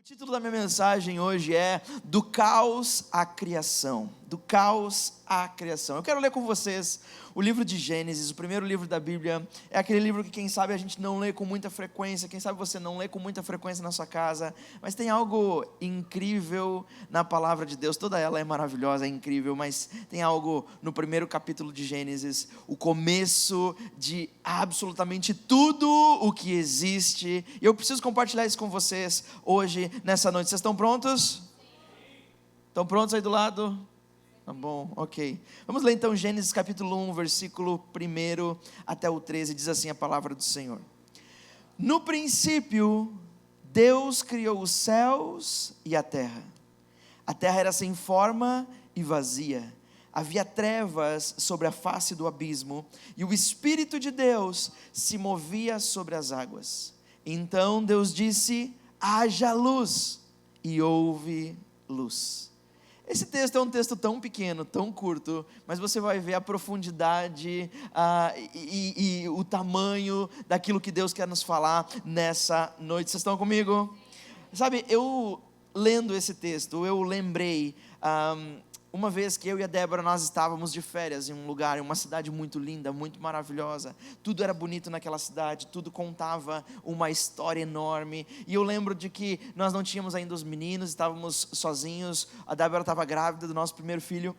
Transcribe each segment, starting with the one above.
título da minha mensagem hoje é Do Caos à Criação. Do Caos à Criação. Eu quero ler com vocês o livro de Gênesis, o primeiro livro da Bíblia. É aquele livro que quem sabe a gente não lê com muita frequência, quem sabe você não lê com muita frequência na sua casa, mas tem algo incrível na palavra de Deus. Toda ela é maravilhosa, é incrível, mas tem algo no primeiro capítulo de Gênesis, o começo de absolutamente tudo o que existe. E eu preciso compartilhar isso com vocês hoje, nessa noite. Vocês estão prontos? Estão prontos aí do lado? Tá bom, ok. Vamos ler então Gênesis capítulo 1, versículo 1 até o 13, diz assim a palavra do Senhor. No princípio, Deus criou os céus e a terra. A terra era sem forma e vazia. Havia trevas sobre a face do abismo, e o Espírito de Deus se movia sobre as águas. Então Deus disse: haja luz, e houve luz. Esse texto é um texto tão pequeno, tão curto, mas você vai ver a profundidade e o tamanho daquilo que Deus quer nos falar nessa noite. Vocês estão comigo? Sabe, eu lendo esse texto, eu lembrei uma vez que eu e a Débora, nós estávamos de férias em um lugar, em uma cidade muito linda, muito maravilhosa. Tudo era bonito naquela cidade, tudo contava uma história enorme. E eu lembro de que nós não tínhamos ainda os meninos, estávamos sozinhos. A Débora estava grávida do nosso primeiro filho.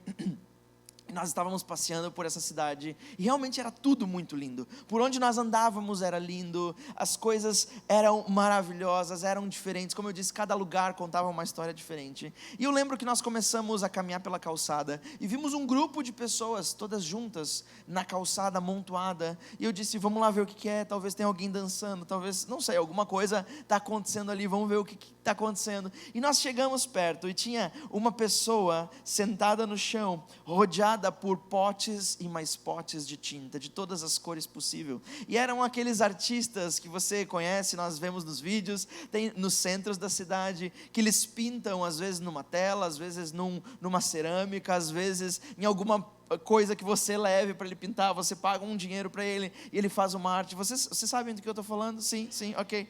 Nós estávamos passeando por essa cidade e realmente era tudo muito lindo. Por onde nós andávamos era lindo, as coisas eram maravilhosas, eram diferentes. Como eu disse, cada lugar contava uma história diferente. E eu lembro que nós começamos a caminhar pela calçada e vimos um grupo de pessoas todas juntas na calçada amontoada. E eu disse: vamos lá ver o que é, talvez tenha alguém dançando, talvez, não sei, alguma coisa está acontecendo ali, vamos ver o que está acontecendo. E nós chegamos perto e tinha uma pessoa sentada no chão, rodeada por potes e mais potes de tinta, de todas as cores possíveis. E eram aqueles artistas que você conhece, nós vemos nos vídeos, tem nos centros da cidade, que eles pintam às vezes numa tela, às vezes numa cerâmica, às vezes em alguma coisa que você leve para ele pintar, você paga um dinheiro para ele e ele faz uma arte. Vocês sabem do que eu estou falando? Sim, ok.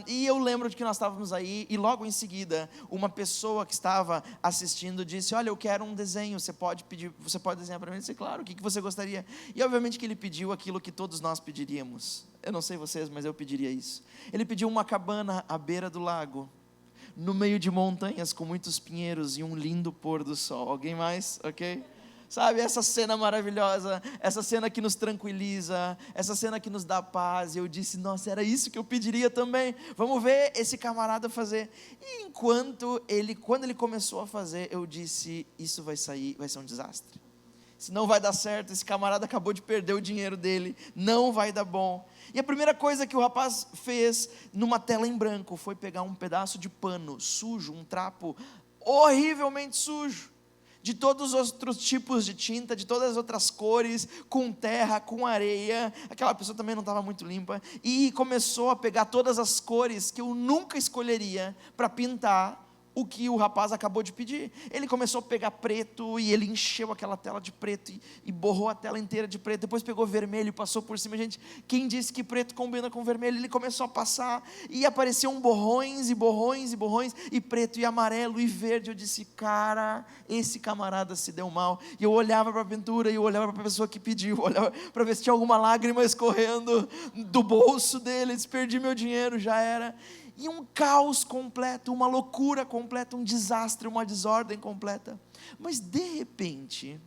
E eu lembro de que nós estávamos aí e logo em seguida uma pessoa que estava assistindo disse: olha, eu quero um desenho, você pode desenhar para mim? Eu disse: claro, o que você gostaria? E obviamente que ele pediu aquilo que todos nós pediríamos. Eu não sei vocês, mas eu pediria isso. Ele pediu uma cabana à beira do lago, no meio de montanhas com muitos pinheiros e um lindo pôr do sol. Alguém mais? Ok? Sabe, essa cena maravilhosa, essa cena que nos tranquiliza, essa cena que nos dá paz. E eu disse: nossa, era isso que eu pediria também. Vamos ver esse camarada fazer. E quando ele começou a fazer, eu disse: isso vai ser um desastre. Isso não vai dar certo, esse camarada acabou de perder o dinheiro dele, não vai dar bom. E a primeira coisa que o rapaz fez numa tela em branco foi pegar um pedaço de pano sujo, um trapo horrivelmente sujo, de todos os outros tipos de tinta, de todas as outras cores, com terra, com areia. Aquela pessoa também não estava muito limpa. E começou a pegar todas as cores que eu nunca escolheria para pintar o que o rapaz acabou de pedir. Ele começou a pegar preto e ele encheu aquela tela de preto e borrou a tela inteira de preto. Depois pegou vermelho e passou por cima. Gente, quem disse que preto combina com vermelho? Ele começou a passar e apareciam borrões e borrões e borrões, e preto e amarelo e verde. Eu disse: cara, esse camarada se deu mal. E eu olhava para a pintura e eu olhava para a pessoa que pediu, olhava para ver se tinha alguma lágrima escorrendo do bolso dele. Eu disse: perdi meu dinheiro, já era. E um caos completo, uma loucura completa, um desastre, uma desordem completa. Mas de repente,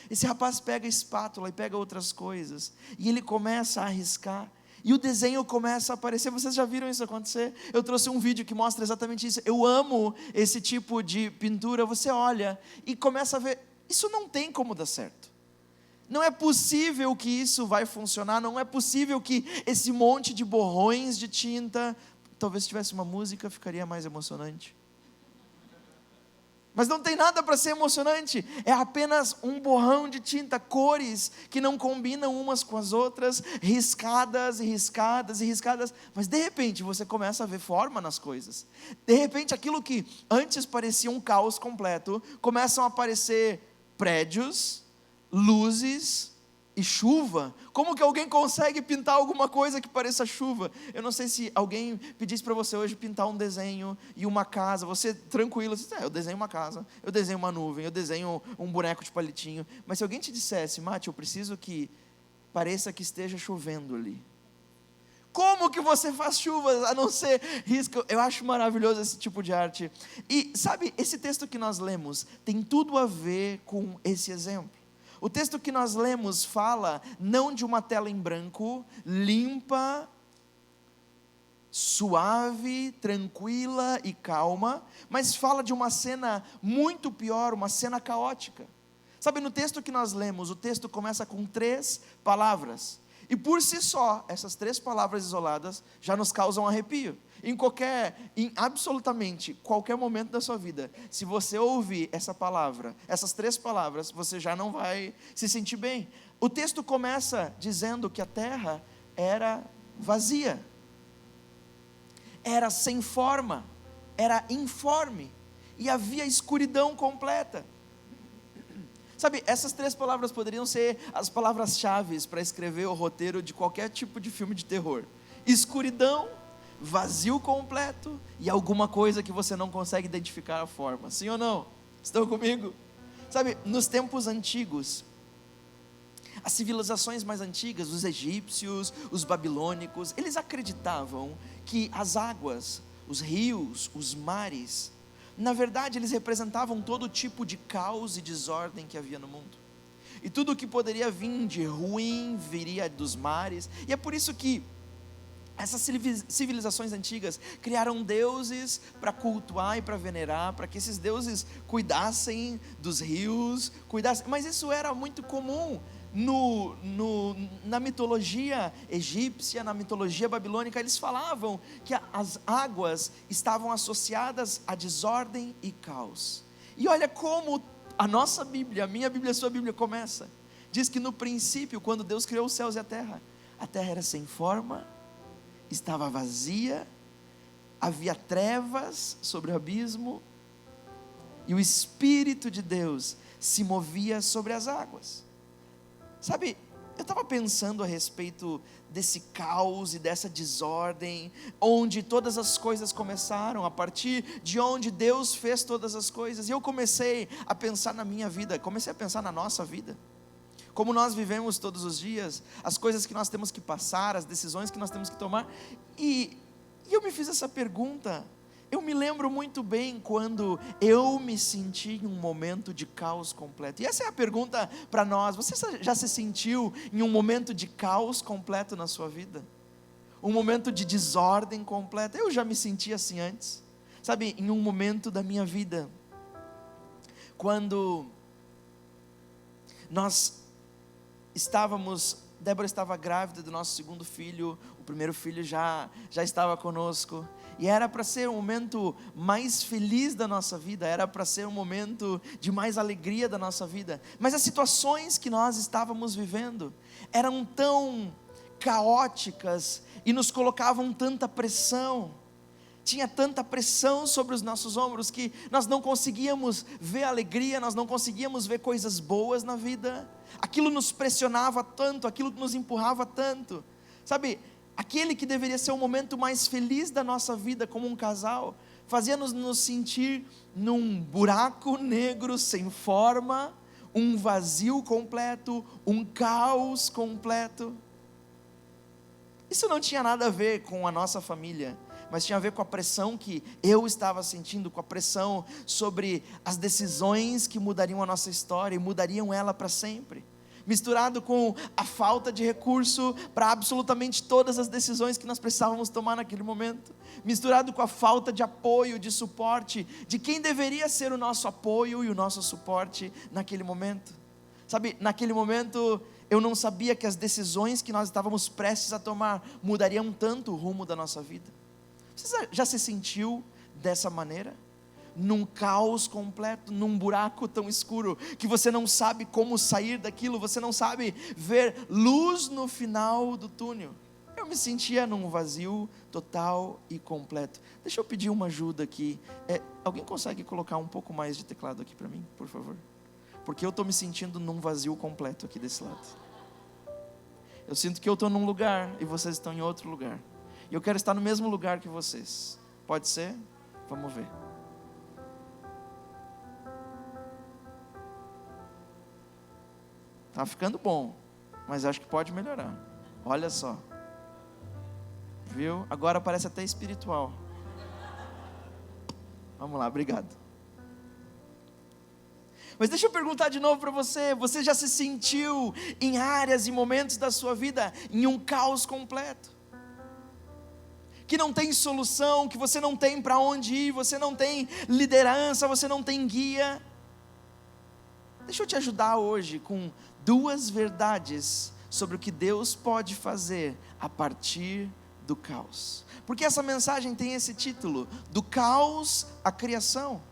esse rapaz pega a espátula e pega outras coisas, e ele começa a arriscar, e o desenho começa a aparecer. Vocês já viram isso acontecer? Eu trouxe um vídeo que mostra exatamente isso. Eu amo esse tipo de pintura. Você olha e começa a ver, isso não tem como dar certo. Não é possível que isso vai funcionar, não é possível que esse monte de borrões de tinta... Talvez se tivesse uma música ficaria mais emocionante. Mas não tem nada para ser emocionante. É apenas um borrão de tinta, cores que não combinam umas com as outras, riscadas e riscadas e riscadas. Mas de repente você começa a ver forma nas coisas. De repente aquilo que antes parecia um caos completo, começam a aparecer prédios, luzes e chuva. Como que alguém consegue pintar alguma coisa que pareça chuva? Eu não sei se alguém pedisse para você hoje pintar um desenho e uma casa, você tranquilo, você diz, eu desenho uma casa, eu desenho uma nuvem, eu desenho um boneco de palitinho. Mas se alguém te dissesse, Mate, eu preciso que pareça que esteja chovendo ali. Como que você faz chuva a não ser risco? Eu acho maravilhoso esse tipo de arte. E sabe, esse texto que nós lemos tem tudo a ver com esse exemplo. O texto que nós lemos fala não de uma tela em branco, limpa, suave, tranquila e calma, mas fala de uma cena muito pior, uma cena caótica. Sabe, no texto que nós lemos, o texto começa com 3 palavras. E por si só, essas 3 palavras isoladas já nos causam arrepio. Em absolutamente qualquer momento da sua vida, se você ouvir essa palavra, essas 3 palavras, você já não vai se sentir bem. O texto começa dizendo que a terra era vazia, era sem forma, era informe, e havia escuridão completa. Sabe, essas 3 palavras poderiam ser as palavras-chave para escrever o roteiro de qualquer tipo de filme de terror: escuridão, vazio completo e alguma coisa que você não consegue identificar a forma. Sim ou não? Estão comigo? Sabe, nos tempos antigos, as civilizações mais antigas, os egípcios, os babilônicos, eles acreditavam que as águas, os rios, os mares, na verdade eles representavam todo tipo de caos e desordem que havia no mundo. E tudo o que poderia vir de ruim viria dos mares. E é por isso que essas civilizações antigas criaram deuses para cultuar e para venerar, para que esses deuses cuidassem dos rios, mas isso era muito comum na mitologia egípcia, na mitologia babilônica. Eles falavam que as águas estavam associadas a desordem e caos. E olha como a nossa Bíblia, a minha Bíblia, a sua Bíblia começa. Diz que no princípio, quando Deus criou os céus e a terra era sem forma, estava vazia, havia trevas sobre o abismo, e o Espírito de Deus se movia sobre as águas. Sabe, eu estava pensando a respeito desse caos e dessa desordem, onde todas as coisas começaram, a partir de onde Deus fez todas as coisas, e eu comecei a pensar na minha vida, comecei a pensar na nossa vida, como nós vivemos todos os dias, as coisas que nós temos que passar, as decisões que nós temos que tomar, e eu me fiz essa pergunta. Eu me lembro muito bem quando eu me senti em um momento de caos completo. E essa é a pergunta para nós. Você já se sentiu em um momento de caos completo na sua vida? Um momento de desordem completa? Eu já me senti assim antes. Sabe, em um momento da minha vida, quando nós Débora estava grávida do nosso 2º filho, o primeiro filho já estava conosco, e era para ser o momento mais feliz da nossa vida, era para ser um momento de mais alegria da nossa vida, mas as situações que nós estávamos vivendo eram tão caóticas e nos colocavam tanta pressão, tinha tanta pressão sobre os nossos ombros, que nós não conseguíamos ver alegria, nós não conseguíamos ver coisas boas na vida. Aquilo nos pressionava tanto, aquilo nos empurrava tanto. Sabe, aquele que deveria ser o momento mais feliz da nossa vida como um casal, fazia-nos nos sentir num buraco negro sem forma, um vazio completo, um caos completo. Isso não tinha nada a ver com a nossa família, mas tinha a ver com a pressão que eu estava sentindo, com a pressão sobre as decisões que mudariam a nossa história e mudariam ela para sempre, misturado com a falta de recurso para absolutamente todas as decisões que nós precisávamos tomar naquele momento, misturado com a falta de apoio, de suporte, de quem deveria ser o nosso apoio e o nosso suporte naquele momento. Sabe, naquele momento eu não sabia que as decisões que nós estávamos prestes a tomar mudariam tanto o rumo da nossa vida. Você já se sentiu dessa maneira? Num caos completo, num buraco tão escuro, que você não sabe como sair daquilo, você não sabe ver luz no final do túnel. Eu me sentia num vazio total e completo. Deixa eu pedir uma ajuda aqui. Alguém consegue colocar um pouco mais de teclado aqui para mim, por favor? Porque eu estou me sentindo num vazio completo aqui desse lado. Eu sinto que eu estou num lugar e vocês estão em outro lugar. E eu quero estar no mesmo lugar que vocês. Pode ser? Vamos ver. Tá ficando bom, mas acho que pode melhorar. Olha só. Viu? Agora parece até espiritual. Vamos lá, obrigado. Mas deixa eu perguntar de novo para você. Você já se sentiu em áreas e momentos da sua vida em um caos completo? Que não tem solução, que você não tem para onde ir, você não tem liderança, você não tem guia. Deixa eu te ajudar hoje com 2 verdades sobre o que Deus pode fazer a partir do caos. Porque essa mensagem tem esse título: do caos à criação.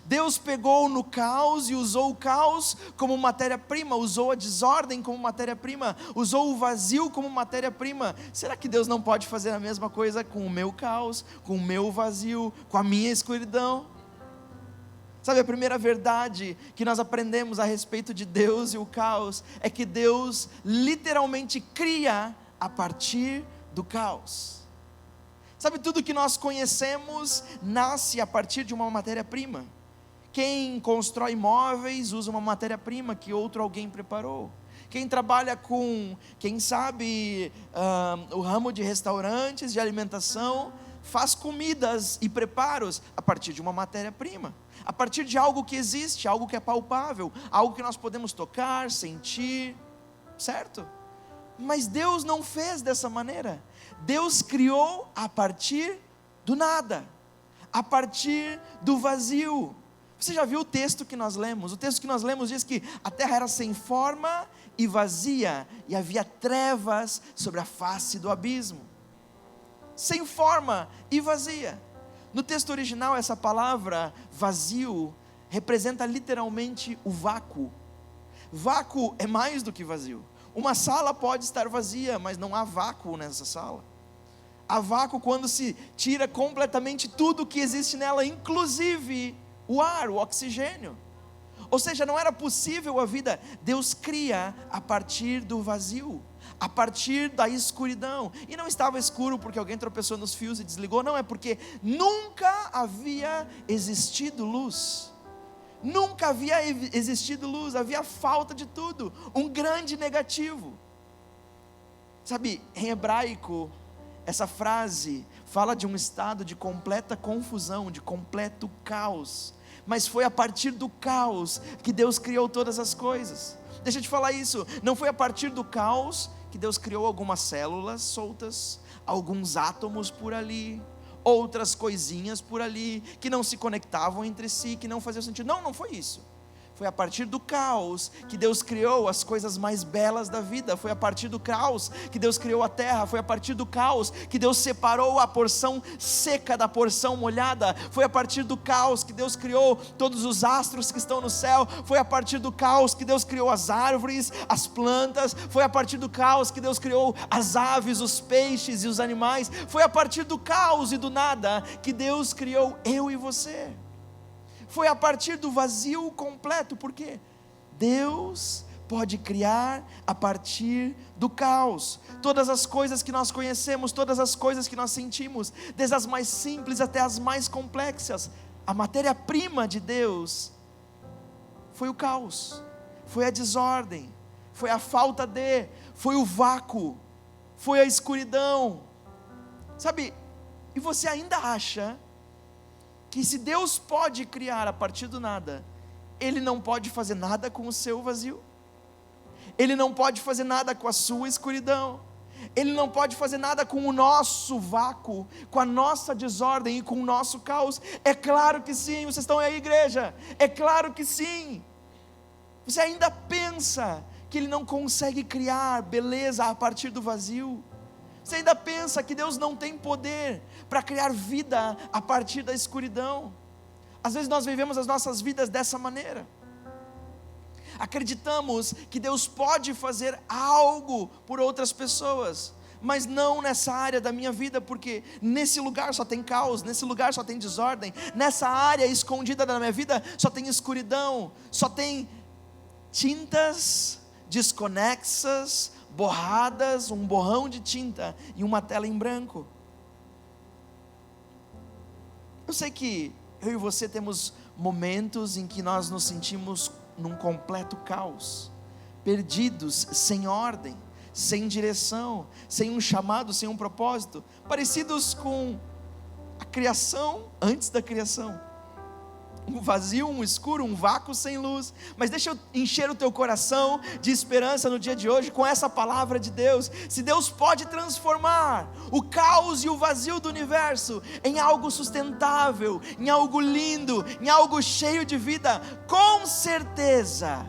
Deus pegou no caos e usou o caos como matéria-prima, usou a desordem como matéria-prima, usou o vazio como matéria-prima. Será que Deus não pode fazer a mesma coisa com o meu caos, com o meu vazio, com a minha escuridão? Sabe, a primeira verdade que nós aprendemos a respeito de Deus e o caos é que Deus literalmente cria a partir do caos. Sabe, tudo que nós conhecemos nasce a partir de uma matéria-prima. Quem constrói imóveis usa uma matéria-prima que outro alguém preparou. Quem trabalha com, quem sabe, o ramo de restaurantes, de alimentação, faz comidas e preparos a partir de uma matéria-prima. A partir de algo que existe, algo que é palpável, algo que nós podemos tocar, sentir, certo? Mas Deus não fez dessa maneira. Deus criou a partir do nada, a partir do vazio. Você já viu o texto que nós lemos? O texto que nós lemos diz que a terra era sem forma e vazia, e havia trevas sobre a face do abismo. Sem forma e vazia. No texto original, essa palavra vazio representa literalmente o vácuo. Vácuo é mais do que vazio. Uma sala pode estar vazia, mas não há vácuo nessa sala. Há vácuo quando se tira completamente tudo que existe nela, inclusive o ar, o oxigênio. Ou seja, não era possível a vida. Deus cria a partir do vazio, a partir da escuridão. E não estava escuro porque alguém tropeçou nos fios e desligou, não, é porque nunca havia existido luz. Nunca havia existido luz, havia falta de tudo, um grande negativo. Sabe, em hebraico, essa frase fala de um estado de completa confusão, de completo caos. Mas foi a partir do caos que Deus criou todas as coisas. Deixa eu te falar isso, não foi a partir do caos que Deus criou algumas células soltas, alguns átomos por ali, outras coisinhas por ali, que não se conectavam entre si, que não faziam sentido. Não foi isso. Foi a partir do caos que Deus criou as coisas mais belas da vida. Foi a partir do caos que Deus criou a terra. Foi a partir do caos que Deus separou a porção seca da porção molhada. Foi a partir do caos que Deus criou todos os astros que estão no céu. Foi a partir do caos que Deus criou as árvores, as plantas. Foi a partir do caos que Deus criou as aves, os peixes e os animais. Foi a partir do caos e do nada que Deus criou eu e você. Foi a partir do vazio completo, porque Deus pode criar a partir do caos. Todas as coisas que nós conhecemos, todas as coisas que nós sentimos, desde as mais simples até as mais complexas, a matéria-prima de Deus foi o caos, foi a desordem, foi a falta de, foi o vácuo, foi a escuridão. Sabe, e você ainda acha que se Deus pode criar a partir do nada, Ele não pode fazer nada com o seu vazio? Ele não pode fazer nada com a sua escuridão? Ele não pode fazer nada com o nosso vácuo, com a nossa desordem e com o nosso caos? É claro que sim. Vocês estão aí, igreja? É claro que sim. Você ainda pensa que Ele não consegue criar beleza a partir do vazio? Você ainda pensa que Deus não tem poder para criar vida a partir da escuridão? Às vezes nós vivemos as nossas vidas dessa maneira. Acreditamos que Deus pode fazer algo por outras pessoas, mas não nessa área da minha vida, porque nesse lugar só tem caos, nesse lugar só tem desordem, nessa área escondida da minha vida só tem escuridão, só tem tintas desconexas, borradas, um borrão de tinta e uma tela em branco. Eu sei que eu e você temos momentos em que nós nos sentimos num completo caos, perdidos, sem ordem, sem direção, sem um chamado, sem um propósito, parecidos com a criação antes da criação. Um vazio, um escuro, um vácuo sem luz. Mas deixa eu encher o teu coração de esperança no dia de hoje com essa palavra de Deus. Se Deus pode transformar o caos e o vazio do universo em algo sustentável, em algo lindo, em algo cheio de vida, com certeza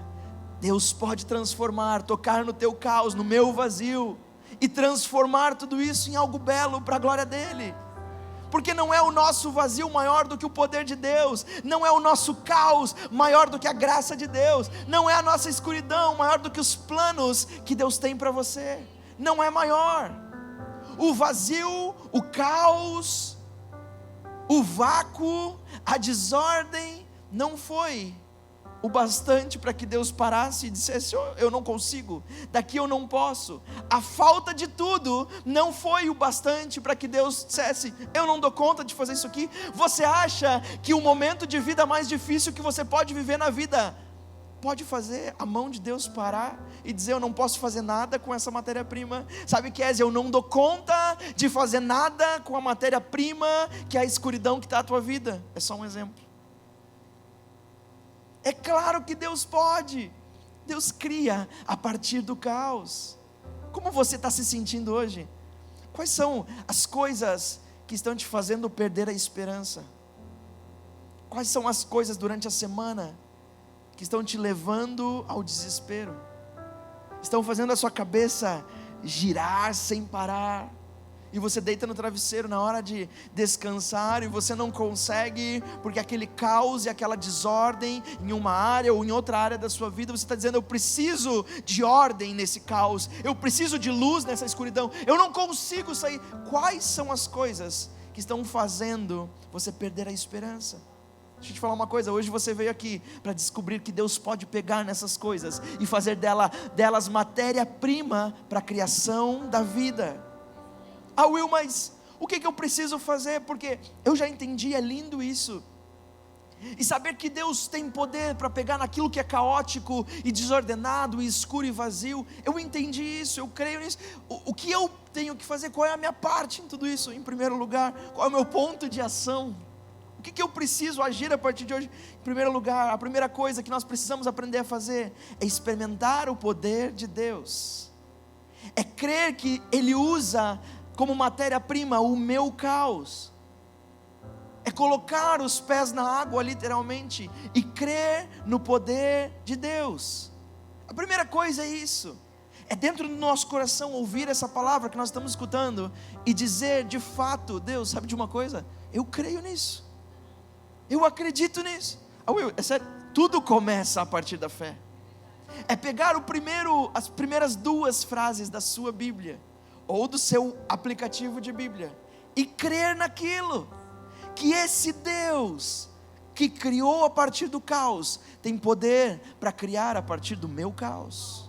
Deus pode transformar, tocar no teu caos, no meu vazio, e transformar tudo isso em algo belo para a glória dele. Porque não é o nosso vazio maior do que o poder de Deus, não é o nosso caos maior do que a graça de Deus, não é a nossa escuridão maior do que os planos que Deus tem para você, não é maior. O vazio, o caos, o vácuo, a desordem não foi o bastante para que Deus parasse e dissesse: oh, eu não consigo, daqui eu não posso. A falta de tudo não foi o bastante para que Deus dissesse: eu não dou conta de fazer isso aqui. Você acha que o momento de vida mais difícil que você pode viver na vida pode fazer a mão de Deus parar e dizer: eu não posso fazer nada com essa matéria-prima? Sabe, Kézia, eu não dou conta de fazer nada com a matéria-prima que é a escuridão que está a tua vida. É só um exemplo. É claro que Deus pode. Deus cria a partir do caos. Como você está se sentindo hoje? Quais são as coisas que estão te fazendo perder a esperança? Quais são as coisas durante a semana que estão te levando ao desespero? Estão fazendo a sua cabeça girar sem parar, e você deita no travesseiro na hora de descansar e você não consegue, porque aquele caos e aquela desordem em uma área ou em outra área da sua vida, você está dizendo: eu preciso de ordem nesse caos, eu preciso de luz nessa escuridão, eu não consigo sair. Quais são as coisas que estão fazendo você perder a esperança? Deixa eu te falar uma coisa, hoje você veio aqui para descobrir que Deus pode pegar nessas coisas e fazer delas matéria-prima para a criação da vida. Ah, Will, mas o que eu preciso fazer? Porque eu já entendi, é lindo isso. E saber que Deus tem poder para pegar naquilo que é caótico e desordenado, e escuro e vazio. Eu entendi isso, eu creio nisso. O que eu tenho que fazer? Qual é a minha parte em tudo isso? Em primeiro lugar, qual é o meu ponto de ação? O que eu preciso agir a partir de hoje? Em primeiro lugar, a primeira coisa que nós precisamos aprender a fazer é experimentar o poder de Deus. É crer que Ele usa como matéria-prima o meu caos. É colocar os pés na água literalmente e crer no poder de Deus. A primeira coisa é isso. É dentro do nosso coração ouvir essa palavra que nós estamos escutando e dizer de fato: Deus, sabe de uma coisa? Eu creio nisso. Eu acredito nisso. Will, é sério, tudo começa a partir da fé. É pegar as primeiras duas frases da sua Bíblia ou do seu aplicativo de Bíblia e crer naquilo, que esse Deus que criou a partir do caos tem poder para criar a partir do meu caos.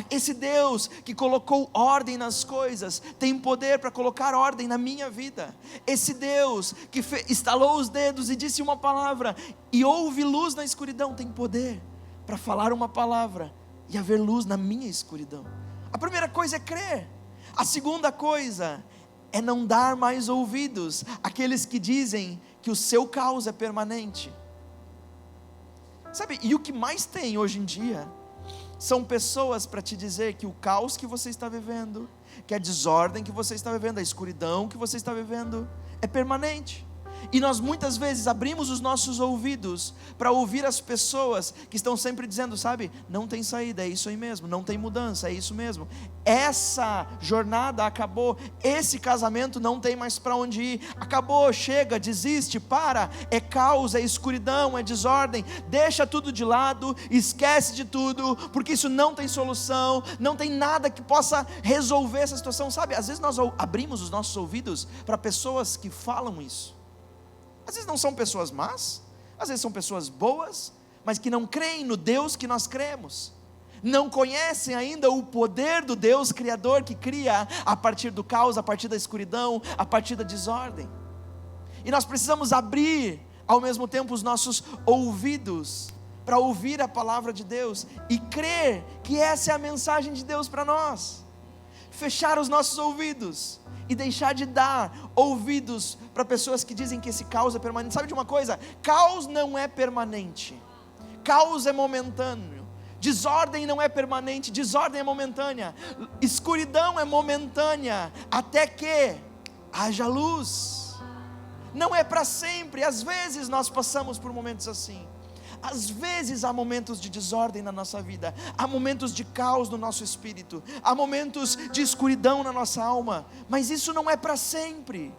Esse Deus que colocou ordem nas coisas tem poder para colocar ordem na minha vida. Esse Deus que estalou os dedos e disse uma palavra e houve luz na escuridão tem poder para falar uma palavra e haver luz na minha escuridão. A primeira coisa é crer. A segunda coisa é não dar mais ouvidos àqueles que dizem que o seu caos é permanente. Sabe, e o que mais tem hoje em dia são pessoas para te dizer que o caos que você está vivendo, que a desordem que você está vivendo, a escuridão que você está vivendo é permanente. E nós muitas vezes abrimos os nossos ouvidos para ouvir as pessoas que estão sempre dizendo: sabe, não tem saída, é isso aí mesmo, não tem mudança, é isso mesmo, essa jornada acabou, esse casamento não tem mais para onde ir, acabou, chega, desiste, para, é caos, é escuridão, é desordem, deixa tudo de lado, esquece de tudo, porque isso não tem solução, não tem nada que possa resolver essa situação. Sabe, às vezes nós abrimos os nossos ouvidos para pessoas que falam isso. Às vezes não são pessoas más, às vezes são pessoas boas, mas que não creem no Deus que nós cremos, não conhecem ainda o poder do Deus Criador que cria a partir do caos, a partir da escuridão, a partir da desordem. E nós precisamos abrir ao mesmo tempo os nossos ouvidos para ouvir a palavra de Deus e crer que essa é a mensagem de Deus para nós. Fechar os nossos ouvidos e deixar de dar ouvidos para pessoas que dizem que esse caos é permanente. Sabe de uma coisa? Caos não é permanente, caos é momentâneo. Desordem não é permanente, desordem é momentânea. Escuridão é momentânea, até que haja luz. Não é para sempre. Às vezes nós passamos por momentos assim. Às vezes há momentos de desordem na nossa vida, há momentos de caos no nosso espírito, há momentos de escuridão na nossa alma, mas isso não é para sempre,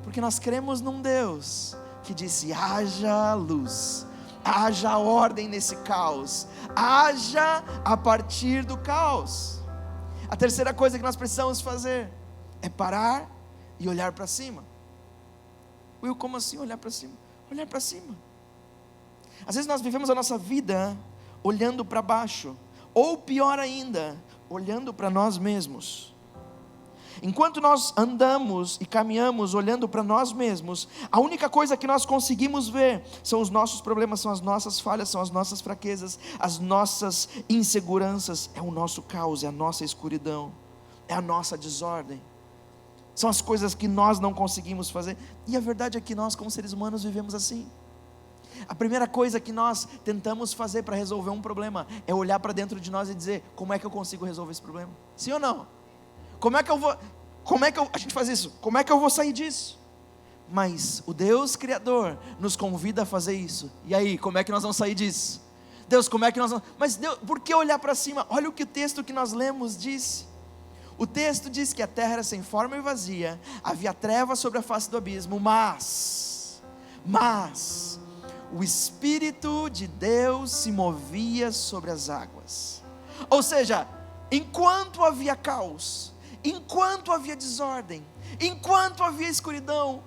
porque nós cremos num Deus que disse: haja luz, haja ordem nesse caos, haja a partir do caos. A terceira coisa que nós precisamos fazer é parar e olhar para cima. Will, como assim olhar para cima? Olhar para cima. Às vezes nós vivemos a nossa vida olhando para baixo, ou pior ainda, olhando para nós mesmos. Enquanto nós andamos e caminhamos olhando para nós mesmos, a única coisa que nós conseguimos ver são os nossos problemas, são as nossas falhas, são as nossas fraquezas, as nossas inseguranças, é o nosso caos, é a nossa escuridão, é a nossa desordem. São as coisas que nós não conseguimos fazer. E a verdade é que nós, como seres humanos, vivemos assim. A primeira coisa que nós tentamos fazer para resolver um problema é olhar para dentro de nós e dizer: como é que eu consigo resolver esse problema? Sim ou não? A gente faz isso, como é que eu vou sair disso? Mas o Deus Criador nos convida a fazer isso. E aí, como é que nós vamos sair disso? Deus, como é que nós vamos... Mas Deus, por que olhar para cima? Olha o que o texto que nós lemos disse. O texto diz que a terra era sem forma e vazia, havia trevas sobre a face do abismo, mas o Espírito de Deus se movia sobre as águas. Ou seja, enquanto havia caos, enquanto havia desordem, enquanto havia escuridão,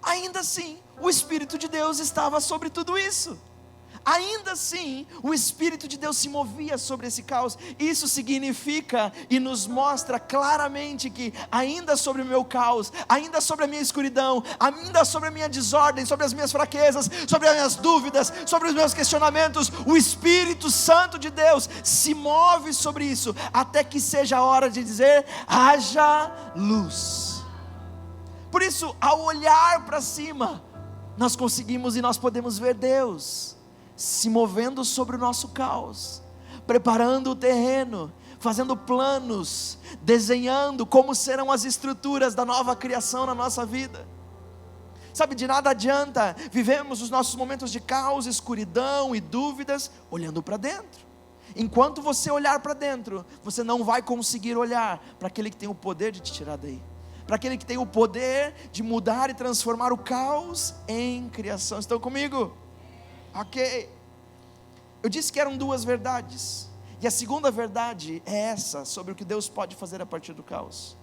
ainda assim o Espírito de Deus estava sobre tudo isso. Ainda assim, o Espírito de Deus se movia sobre esse caos. Isso significa e nos mostra claramente que ainda sobre o meu caos, ainda sobre a minha escuridão, ainda sobre a minha desordem, sobre as minhas fraquezas, sobre as minhas dúvidas, sobre os meus questionamentos, o Espírito Santo de Deus se move sobre isso, até que seja a hora de dizer: haja luz. Por isso, ao olhar para cima, nós conseguimos e nós podemos ver Deus se movendo sobre o nosso caos, preparando o terreno, fazendo planos, desenhando como serão as estruturas da nova criação na nossa vida. Sabe, de nada adianta vivemos os nossos momentos de caos, escuridão e dúvidas olhando para dentro. Enquanto você olhar para dentro, você não vai conseguir olhar para aquele que tem o poder de te tirar daí, para aquele que tem o poder de mudar e transformar o caos em criação. Estão comigo? Ok, eu disse que eram duas verdades, e a segunda verdade é essa, sobre o que Deus pode fazer a partir do caos.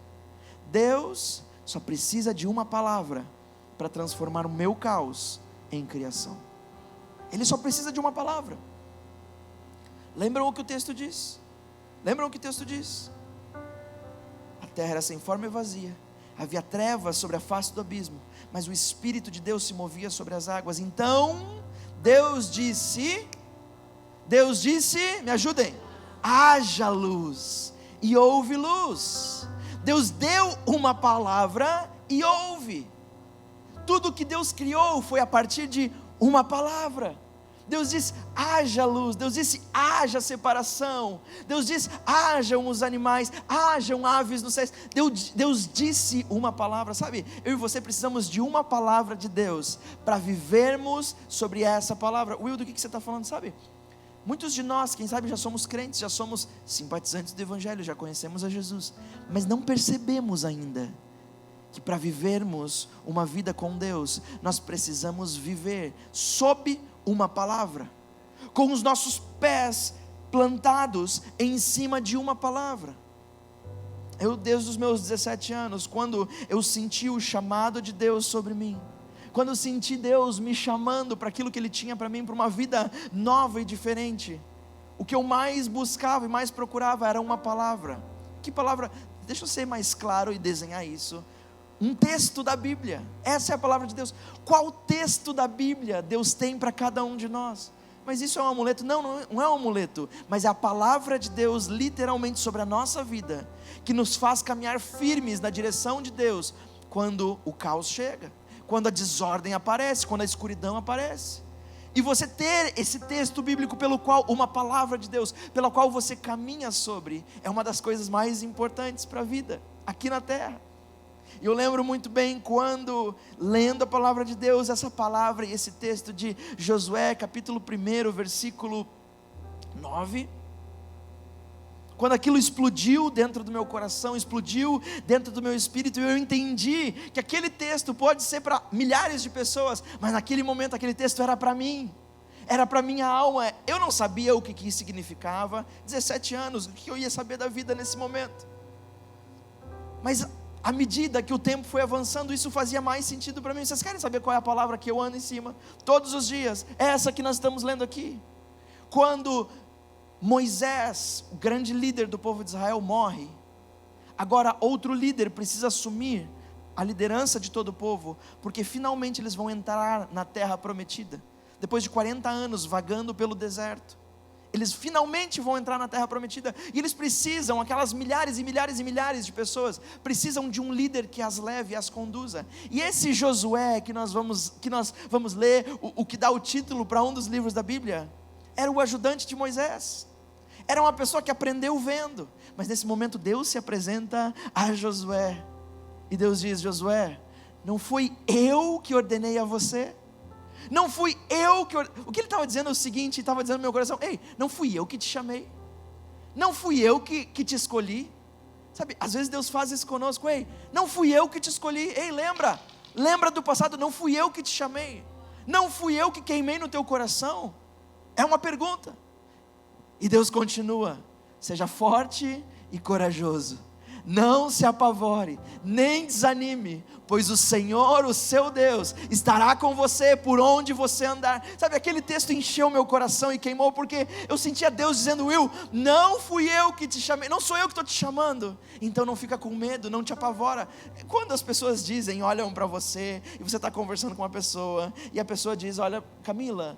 Deus só precisa de uma palavra para transformar o meu caos em criação. Ele só precisa de uma palavra. Lembram o que o texto diz? A terra era sem forma e vazia, havia trevas sobre a face do abismo, mas o Espírito de Deus se movia sobre as águas. Então Deus disse, me ajudem, haja luz, e houve luz. Deus deu uma palavra e houve. Tudo que Deus criou foi a partir de uma palavra. Deus disse: haja luz. Deus disse: haja separação. Deus disse: hajam os animais, hajam aves nos céus. Deus disse uma palavra. Sabe, eu e você precisamos de uma palavra de Deus para vivermos sobre essa palavra. Will, do que você está falando? Sabe, muitos de nós, quem sabe, já somos crentes, já somos simpatizantes do Evangelho, já conhecemos a Jesus, mas não percebemos ainda que para vivermos uma vida com Deus, nós precisamos viver sob uma palavra, com os nossos pés plantados em cima de uma palavra. Eu, desde os meus 17 anos, quando eu senti o chamado de Deus sobre mim, quando eu senti Deus me chamando para aquilo que Ele tinha para mim, para uma vida nova e diferente, o que eu mais buscava e mais procurava era uma palavra. Que palavra? Deixa eu ser mais claro e desenhar isso. Um texto da Bíblia. Essa é a palavra de Deus. Qual texto da Bíblia Deus tem para cada um de nós? Mas isso é um amuleto? Não é um amuleto, mas é a palavra de Deus literalmente sobre a nossa vida, que nos faz caminhar firmes na direção de Deus, quando o caos chega, quando a desordem aparece, quando a escuridão aparece. E você ter esse texto bíblico pelo qual, uma palavra de Deus, pela qual você caminha sobre, é uma das coisas mais importantes para a vida, aqui na terra. E eu lembro muito bem quando, lendo a palavra de Deus, essa palavra e esse texto de Josué, capítulo 1, versículo 9, quando aquilo explodiu dentro do meu coração, explodiu dentro do meu espírito, e eu entendi que aquele texto pode ser para milhares de pessoas, mas naquele momento aquele texto era para mim, era para minha alma. Eu não sabia o que isso significava, 17 anos, o que eu ia saber da vida nesse momento, mas à medida que o tempo foi avançando, isso fazia mais sentido para mim. Vocês querem saber qual é a palavra que eu ando em cima? Todos os dias, é essa que nós estamos lendo aqui. Quando Moisés, o grande líder do povo de Israel, morre, agora outro líder precisa assumir a liderança de todo o povo, porque finalmente eles vão entrar na terra prometida, depois de 40 anos vagando pelo deserto. Eles finalmente vão entrar na terra prometida, e eles precisam, aquelas milhares e milhares e milhares de pessoas, precisam de um líder que as leve e as conduza. E esse Josué que nós vamos ler, o que dá o título para um dos livros da Bíblia, era o ajudante de Moisés, era uma pessoa que aprendeu vendo, mas nesse momento Deus se apresenta a Josué, e Deus diz: Josué, não fui eu que ordenei a você, não fui eu que... O que ele estava dizendo é o seguinte, estava dizendo no meu coração: ei, não fui eu que te chamei, não fui eu que te escolhi. Sabe, às vezes Deus faz isso conosco: ei, não fui eu que te escolhi. Ei, lembra do passado, não fui eu que te chamei, não fui eu que queimei no teu coração. É uma pergunta. E Deus continua: seja forte e corajoso, não se apavore, nem desanime, pois o Senhor, o seu Deus, estará com você por onde você andar. Sabe, aquele texto encheu meu coração e queimou, porque eu sentia Deus dizendo: Will, não fui eu que te chamei, não sou eu que estou te chamando, então não fica com medo, não te apavora. Quando as pessoas dizem, olham para você, e você está conversando com uma pessoa, e a pessoa diz: olha, Camila,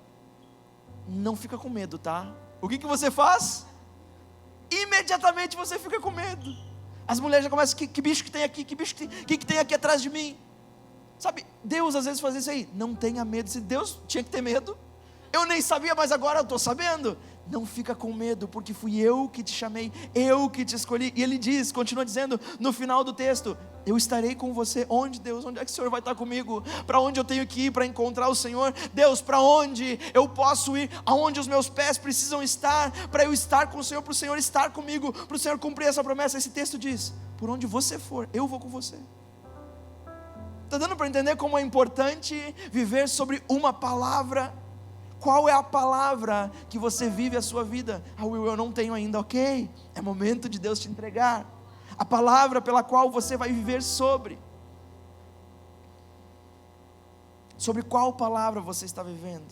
não fica com medo, tá? O que você faz? Imediatamente você fica com medo. As mulheres já começam: que bicho que tem aqui, que bicho que tem aqui atrás de mim. Sabe, Deus às vezes faz isso aí: não tenha medo. Se Deus tinha que ter medo, eu nem sabia, mas agora eu estou sabendo. Não fica com medo, porque fui eu que te chamei, eu que te escolhi. E ele diz, continua dizendo no final do texto: eu estarei com você. Onde, Deus? Onde é que o Senhor vai estar comigo? Para onde eu tenho que ir para encontrar o Senhor? Deus, para onde eu posso ir? Aonde os meus pés precisam estar para eu estar com o Senhor, para o Senhor estar comigo, para o Senhor cumprir essa promessa? Esse texto diz: por onde você for, eu vou com você. Está dando para entender como é importante viver sobre uma palavra? Qual é a palavra que você vive a sua vida? Ah, Will, eu não tenho ainda. Ok, é momento de Deus te entregar a palavra pela qual você vai viver sobre qual palavra você está vivendo.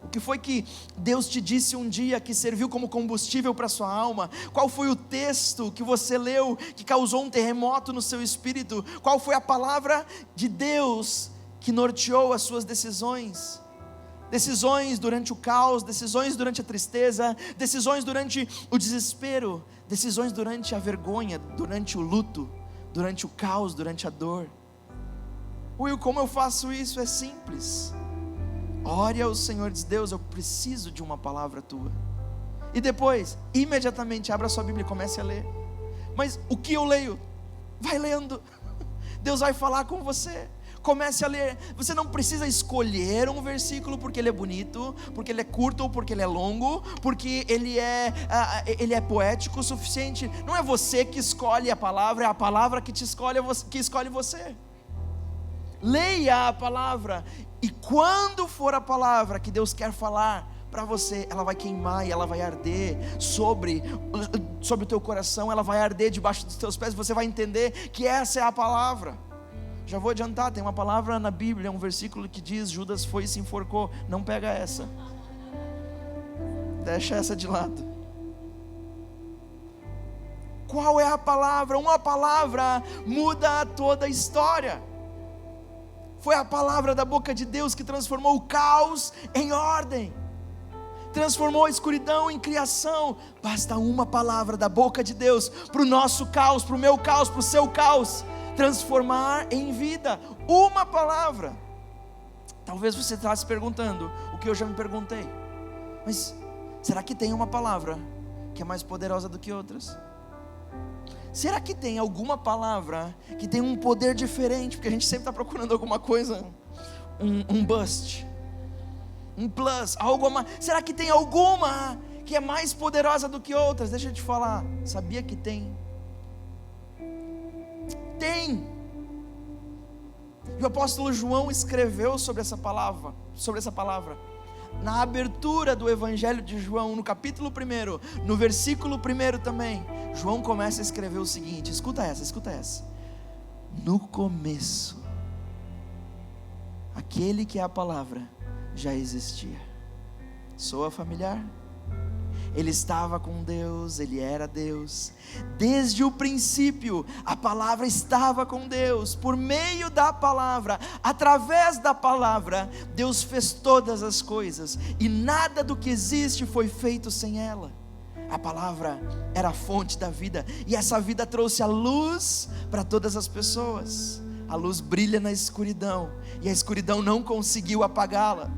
O que foi que Deus te disse um dia que serviu como combustível para a sua alma? Qual foi o texto que você leu que causou um terremoto no seu espírito? Qual foi a palavra de Deus que norteou as suas decisões? Decisões durante o caos, decisões durante a tristeza, decisões durante o desespero, decisões durante a vergonha, durante o luto, durante o caos, durante a dor. Will, como eu faço isso? É simples. Ore ao Senhor, diz: Deus, eu preciso de uma palavra tua. E depois, imediatamente, abra sua Bíblia e comece a ler. Mas o que eu leio? Vai lendo. Deus vai falar com você. Comece a ler. Você não precisa escolher um versículo porque ele é bonito, porque ele é curto ou porque ele é longo, porque ele é poético o suficiente. Não é você que escolhe a palavra, é a palavra que te escolhe, que escolhe você. Leia a palavra, e quando for a palavra que Deus quer falar para você, ela vai queimar e ela vai arder sobre o teu coração, ela vai arder debaixo dos teus pés. Você vai entender que essa é a palavra. Já vou adiantar, tem uma palavra na Bíblia, um versículo que diz: Judas foi e se enforcou. Não pega essa, deixa essa de lado. Qual é a palavra? Uma palavra muda toda a história. Foi a palavra da boca de Deus que transformou o caos em ordem, transformou a escuridão em criação. Basta uma palavra da boca de Deus para o nosso caos, para o meu caos, para o seu caos, transformar em vida. Uma palavra. Talvez você está se perguntando o que eu já me perguntei: mas será que tem uma palavra que é mais poderosa do que outras? Será que tem alguma palavra que tem um poder diferente? Porque a gente sempre está procurando alguma coisa, um bust, um plus, algo a mais. Será que tem alguma que é mais poderosa do que outras? Deixa eu te falar, sabia que tem? Tem. E o apóstolo João escreveu sobre essa palavra, na abertura do Evangelho de João, no capítulo 1, no versículo 1 também, João começa a escrever o seguinte: escuta essa. No começo, aquele que é a palavra já existia. Soa familiar? Ele estava com Deus, ele era Deus. Desde o princípio, a palavra estava com Deus. Por meio da palavra, através da palavra, Deus fez todas as coisas, e nada do que existe foi feito sem ela. A palavra era a fonte da vida, e essa vida trouxe a luz para todas as pessoas. A luz brilha na escuridão, e a escuridão não conseguiu apagá-la.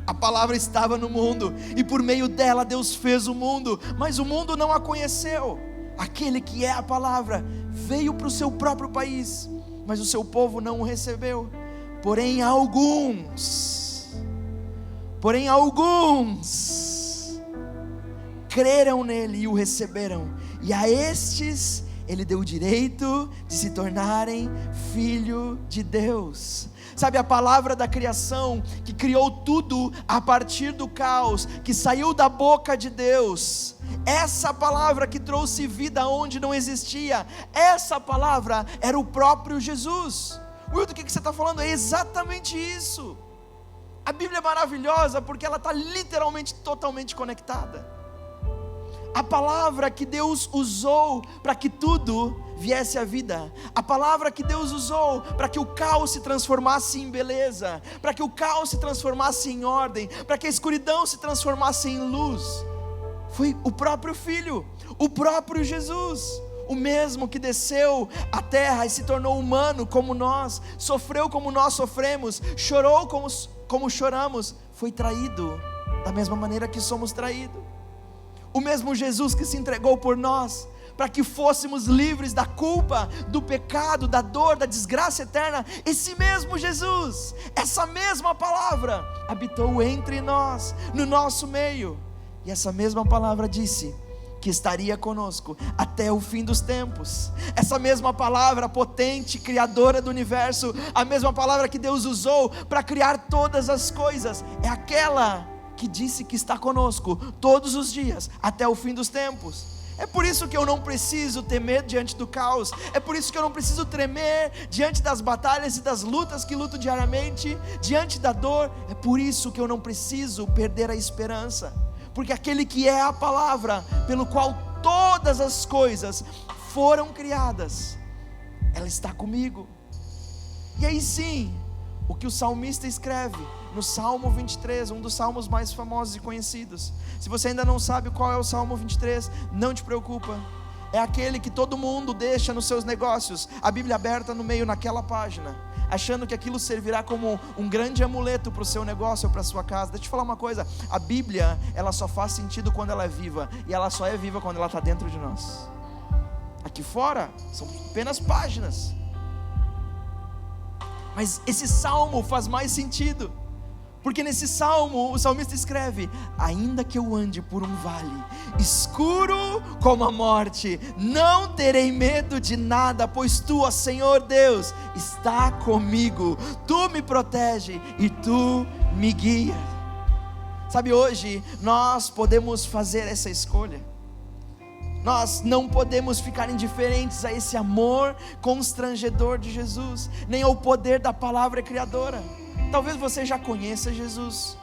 A palavra estava no mundo, e por meio dela Deus fez o mundo, mas o mundo não a conheceu. Aquele que é a palavra veio para o seu próprio país, mas o seu povo não o recebeu. Porém alguns creram nele e o receberam, e a estes ele deu o direito de se tornarem filho de Deus. Sabe, a palavra da criação, que criou tudo a partir do caos, que saiu da boca de Deus, essa palavra que trouxe vida onde não existia, essa palavra era o próprio Jesus. Wilton, o que você está falando? É exatamente isso. A Bíblia é maravilhosa porque ela está literalmente totalmente conectada. A palavra que Deus usou para que tudo viesse à vida, a palavra que Deus usou para que o caos se transformasse em beleza, para que o caos se transformasse em ordem, para que a escuridão se transformasse em luz, foi o próprio Filho, o próprio Jesus, o mesmo que desceu à terra e se tornou humano como nós, sofreu como nós sofremos, chorou como choramos, foi traído da mesma maneira que somos traídos. O mesmo Jesus que se entregou por nós, para que fôssemos livres da culpa, do pecado, da dor, da desgraça eterna. Esse mesmo Jesus, essa mesma palavra, habitou entre nós, no nosso meio. E essa mesma palavra disse que estaria conosco até o fim dos tempos. Essa mesma palavra potente, criadora do universo, a mesma palavra que Deus usou para criar todas as coisas, é aquela que disse que está conosco todos os dias, até o fim dos tempos. É por isso que eu não preciso temer diante do caos, é por isso que eu não preciso tremer diante das batalhas e das lutas que luto diariamente, diante da dor. É por isso que eu não preciso perder a esperança, porque aquele que é a palavra, pelo qual todas as coisas foram criadas, ela está comigo. E aí sim, o que o salmista escreve no Salmo 23, um dos salmos mais famosos e conhecidos. Se você ainda não sabe qual é o Salmo 23, não te preocupa. É aquele que todo mundo deixa nos seus negócios, a Bíblia aberta no meio naquela página, achando que aquilo servirá como um grande amuleto para o seu negócio ou para a sua casa. Deixa eu te falar uma coisa, a Bíblia, ela só faz sentido quando ela é viva, e ela só é viva quando ela está dentro de nós. Aqui fora, são apenas páginas. Mas esse salmo faz mais sentido, porque nesse salmo o salmista escreve: ainda que eu ande por um vale escuro como a morte, não terei medo de nada, pois tu, ó Senhor Deus, está comigo, tu me protege e tu me guia. Sabe, hoje nós podemos fazer essa escolha. Nós não podemos ficar indiferentes a esse amor constrangedor de Jesus, nem ao poder da palavra criadora. Talvez você já conheça Jesus,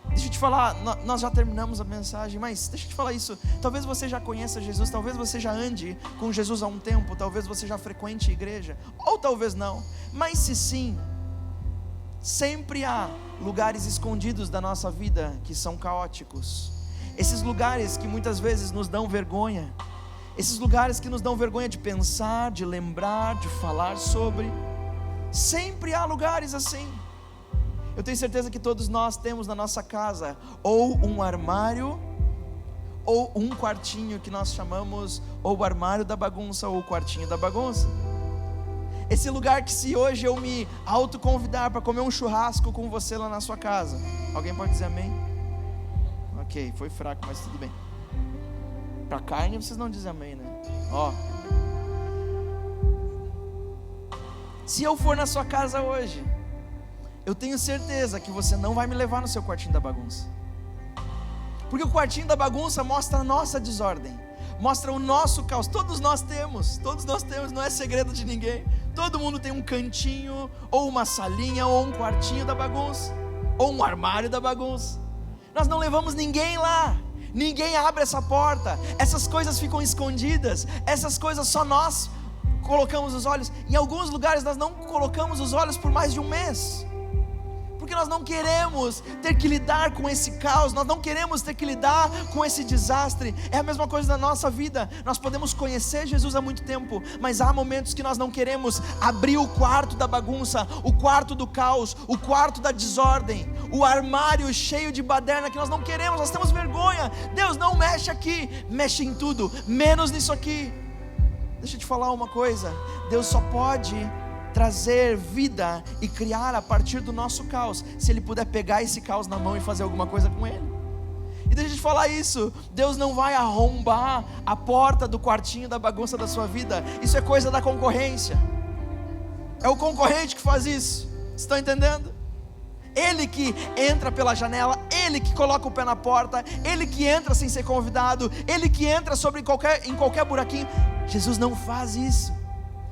Deixa eu te falar, nós já terminamos a mensagem, mas deixa eu te falar isso. Talvez você já conheça Jesus, talvez você já ande com Jesus há um tempo, talvez você já frequente a igreja, ou talvez não. Mas se sim, sempre há lugares escondidos da nossa vida que são caóticos. Esses lugares que muitas vezes nos dão vergonha, esses lugares que nos dão vergonha de pensar, de lembrar, de falar sobre. Sempre há lugares assim. Eu tenho certeza que todos nós temos na nossa casa ou um armário ou um quartinho que nós chamamos ou o armário da bagunça ou o quartinho da bagunça. Esse lugar que, se hoje eu me autoconvidar para comer um churrasco com você lá na sua casa, alguém pode dizer amém? Ok, foi fraco, mas tudo bem. Para carne vocês não dizem amém, né? Se eu for na sua casa hoje, eu tenho certeza que você não vai me levar no seu quartinho da bagunça, porque o quartinho da bagunça mostra a nossa desordem, mostra o nosso caos. Todos nós temos, não é segredo de ninguém. Todo mundo tem um cantinho, ou uma salinha, ou um quartinho da bagunça, ou um armário da bagunça. Nós não levamos ninguém lá, ninguém abre essa porta, essas coisas ficam escondidas, essas coisas só nós colocamos os olhos. Em alguns lugares nós não colocamos os olhos por mais de um mês, porque nós não queremos ter que lidar com esse caos, nós não queremos ter que lidar com esse desastre. É a mesma coisa na nossa vida. Nós podemos conhecer Jesus há muito tempo, mas há momentos que nós não queremos abrir o quarto da bagunça, o quarto do caos, o quarto da desordem, o armário cheio de baderna que nós não queremos, nós temos vergonha. Deus, não mexe aqui, mexe em tudo, menos nisso aqui. Deixa eu te falar uma coisa, Deus só pode trazer vida e criar a partir do nosso caos, se Ele puder pegar esse caos na mão e fazer alguma coisa com ele. E deixa eu te falar isso, Deus não vai arrombar a porta do quartinho da bagunça da sua vida. Isso é coisa da concorrência, é o concorrente que faz isso. Vocês estão entendendo? Ele que entra pela janela, Ele que coloca o pé na porta, Ele que entra sem ser convidado, Ele que entra em qualquer buraquinho. Jesus não faz isso.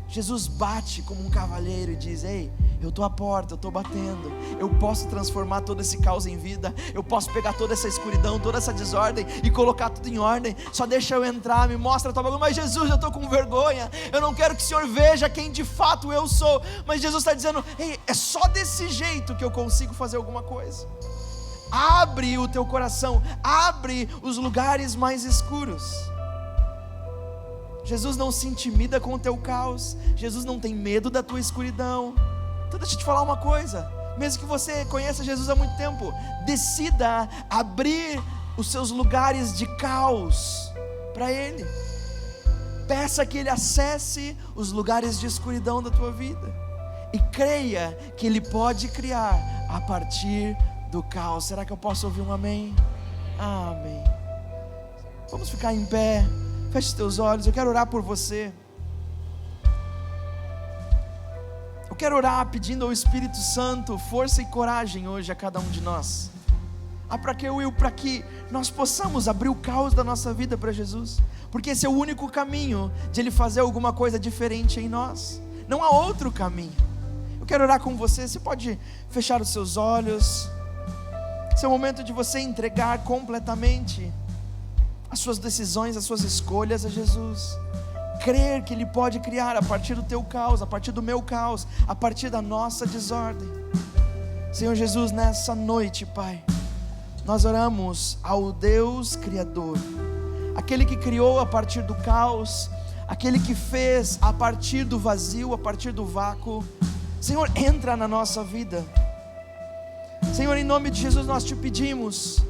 Jesus bate como um cavalheiro e diz: ei, eu estou à porta, eu estou batendo, eu posso transformar todo esse caos em vida, eu posso pegar toda essa escuridão, toda essa desordem e colocar tudo em ordem. Só deixa eu entrar, me mostra a tua bagunça. Mas Jesus, eu estou com vergonha, eu não quero que o Senhor veja quem de fato eu sou. Mas Jesus está dizendo: ei, é só desse jeito que eu consigo fazer alguma coisa. Abre o teu coração, abre os lugares mais escuros. Jesus não se intimida com o teu caos, Jesus não tem medo da tua escuridão. Então deixa eu te falar uma coisa, mesmo que você conheça Jesus há muito tempo, decida abrir os seus lugares de caos para Ele. Peça que Ele acesse os lugares de escuridão da tua vida, e creia que Ele pode criar a partir do caos. Será que eu posso ouvir um amém? Amém. Vamos ficar em pé. Feche os teus olhos, eu quero orar por você. Eu quero orar pedindo ao Espírito Santo força e coragem hoje a cada um de nós. Para que nós possamos abrir o caos da nossa vida para Jesus, porque esse é o único caminho de Ele fazer alguma coisa diferente em nós. Não há outro caminho. Eu quero orar com você. Você pode fechar os seus olhos. Esse é o momento de você entregar completamente as suas decisões, as suas escolhas a Jesus. Crer que Ele pode criar a partir do teu caos, a partir do meu caos, a partir da nossa desordem. Senhor Jesus, nessa noite, Pai, nós oramos ao Deus Criador, aquele que criou a partir do caos, aquele que fez a partir do vazio, a partir do vácuo. Senhor, entra na nossa vida. Senhor, em nome de Jesus nós te pedimos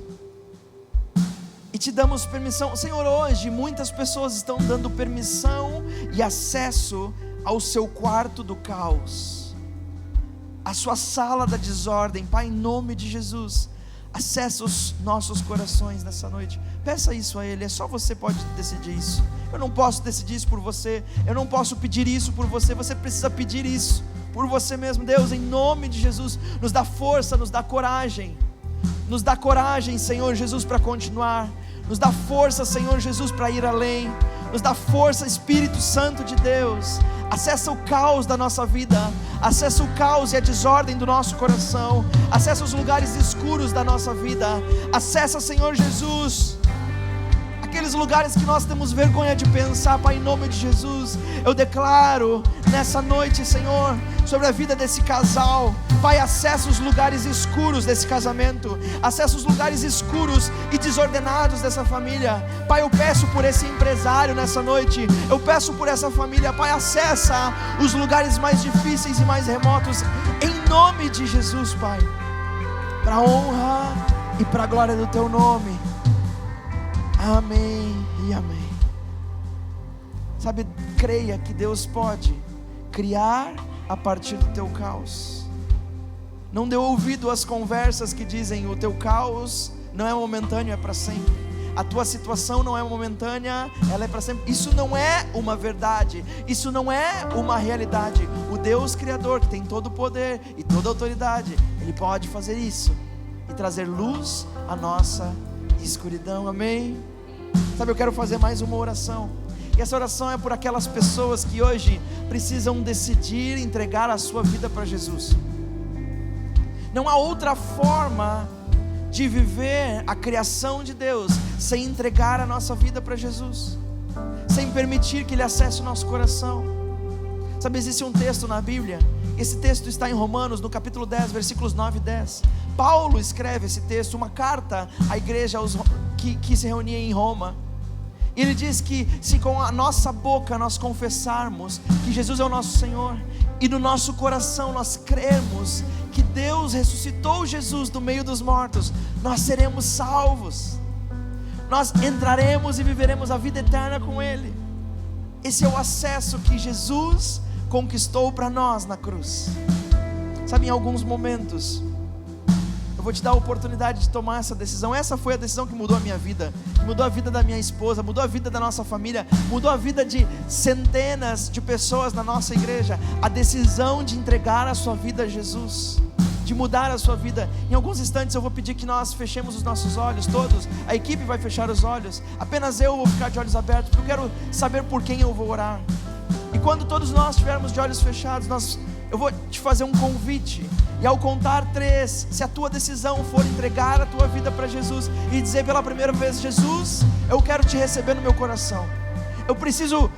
e te damos permissão. Senhor, hoje muitas pessoas estão dando permissão e acesso ao seu quarto do caos, a sua sala da desordem. Pai, em nome de Jesus, acessa os nossos corações nessa noite. Peça isso a Ele. É só você pode decidir isso. Eu não posso decidir isso por você, eu não posso pedir isso por você. Você precisa pedir isso por você mesmo. Deus, em nome de Jesus, nos dá força, nos dá coragem. Nos dá coragem, Senhor Jesus, para continuar. Nos dá força, Senhor Jesus, para ir além. nos dá força, Espírito Santo de Deus. Acessa o caos da nossa vida, acessa o caos e a desordem do nosso coração, acessa os lugares escuros da nossa vida, acessa, Senhor Jesus, aqueles lugares que nós temos vergonha de pensar. Pai, em nome de Jesus, eu declaro nessa noite, Senhor, sobre a vida desse casal. Pai, acessa os lugares escuros desse casamento, acessa os lugares escuros e desordenados dessa família. Pai, eu peço por esse empresário nessa noite, eu peço por essa família. Pai, acessa os lugares mais difíceis e mais remotos, em nome de Jesus, Pai, para a honra e para a glória do Teu nome. Amém e amém. Sabe, creia que Deus pode criar a partir do teu caos. Não dê ouvido às conversas que dizem: o teu caos não é momentâneo, é para sempre. A tua situação não é momentânea, ela é para sempre. Isso não é uma verdade, isso não é uma realidade. O Deus Criador, que tem todo o poder e toda a autoridade, Ele pode fazer isso e trazer luz à nossa escuridão. Amém? Sabe, eu quero fazer mais uma oração, e essa oração é por aquelas pessoas que hoje precisam decidir entregar a sua vida para Jesus. Não há outra forma de viver a criação de Deus sem entregar a nossa vida para Jesus, sem permitir que Ele acesse o nosso coração. Sabe, existe um texto na Bíblia, esse texto está em Romanos, no capítulo 10, versículos 9 e 10. Paulo escreve esse texto, uma carta à igreja que se reunia em Roma. E ele diz que se com a nossa boca nós confessarmos que Jesus é o nosso Senhor, e no nosso coração nós crermos que Deus ressuscitou Jesus do meio dos mortos, nós seremos salvos, nós entraremos e viveremos a vida eterna com Ele. Esse é o acesso que Jesus conquistou para nós na cruz. Sabe, em alguns momentos eu vou te dar a oportunidade de tomar essa decisão. Essa foi a decisão que mudou a minha vida, mudou a vida da minha esposa, mudou a vida da nossa família, mudou a vida de centenas de pessoas na nossa igreja. A decisão de entregar a sua vida a Jesus, de mudar a sua vida. Em alguns instantes eu vou pedir que nós fechemos os nossos olhos, todos, a equipe vai fechar os olhos, apenas eu vou ficar de olhos abertos, porque eu quero saber por quem eu vou orar. E quando todos nós estivermos de olhos fechados, eu vou te fazer um convite, e ao contar 3, se a tua decisão for entregar a tua vida para Jesus e dizer pela primeira vez: Jesus, eu quero te receber no meu coração, eu preciso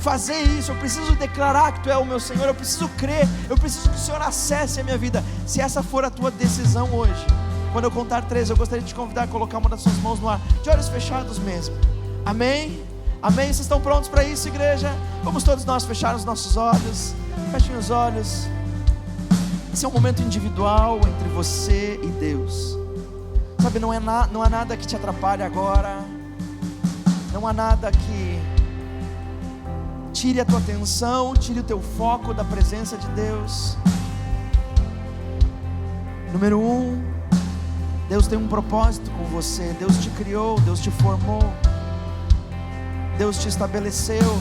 fazer isso, eu preciso declarar que Tu é o meu Senhor, eu preciso crer, eu preciso que o Senhor acesse a minha vida. Se essa for a tua decisão hoje, quando eu contar 3, eu gostaria de te convidar a colocar uma das suas mãos no ar, de olhos fechados mesmo. Amém? Amém? Vocês estão prontos para isso, igreja? Vamos todos nós fechar os nossos olhos. Fechem os olhos. Esse é um momento individual entre você e Deus. Sabe, não há nada que te atrapalhe agora, não há nada que tire a tua atenção, tire o teu foco da presença de Deus. Número 1, Deus tem um propósito com você. Deus te criou, Deus te formou, Deus te estabeleceu,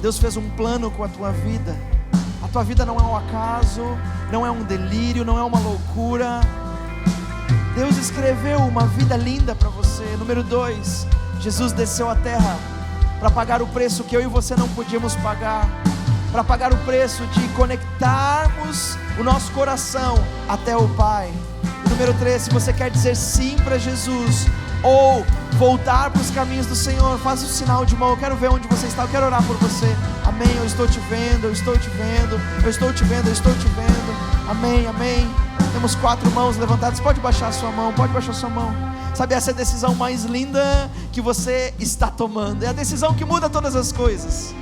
Deus fez um plano com a tua vida. A tua vida não é um acaso, não é um delírio, não é uma loucura. Deus escreveu uma vida linda para você. Número 2, Jesus desceu à terra para pagar o preço que eu e você não podíamos pagar, para pagar o preço de conectarmos o nosso coração até o Pai. E número 3, se você quer dizer sim para Jesus, ou voltar para os caminhos do Senhor, faz o sinal de mão. Eu quero ver onde você está, eu quero orar por você. Amém, eu estou te vendo, eu estou te vendo, eu estou te vendo, eu estou te vendo. Amém, amém. Temos 4 mãos levantadas, pode baixar a sua mão, pode baixar a sua mão. Sabe, essa é a decisão mais linda que você está tomando, é a decisão que muda todas as coisas.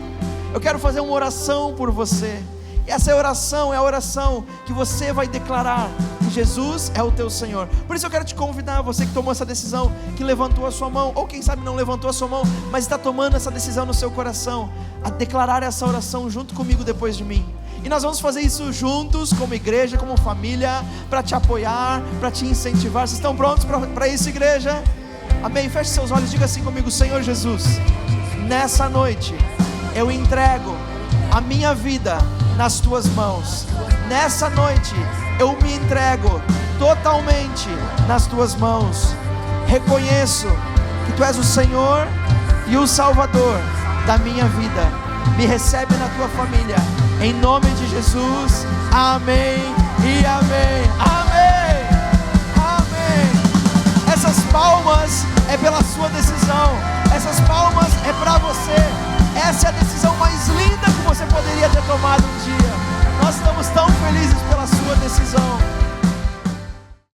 Eu quero fazer uma oração por você. Essa oração é a oração que você vai declarar que Jesus é o teu Senhor. Por isso eu quero te convidar, você que tomou essa decisão, que levantou a sua mão, ou quem sabe não levantou a sua mão, mas está tomando essa decisão no seu coração, a declarar essa oração junto comigo depois de mim. E nós vamos fazer isso juntos, como igreja, como família, para te apoiar, para te incentivar. Vocês estão prontos para isso, igreja? Amém? Feche seus olhos, diga assim comigo: Senhor Jesus, nessa noite eu entrego a minha vida nas Tuas mãos. Nessa noite eu me entrego totalmente nas Tuas mãos. Reconheço que Tu és o Senhor e o Salvador da minha vida. Me recebe na tua família, em nome de Jesus. Amém e amém. Amém. Amém. Essas palmas é pela sua decisão. Essas palmas é para você. Essa é a decisão mais linda que você poderia ter tomado um dia. Nós estamos tão felizes pela sua decisão.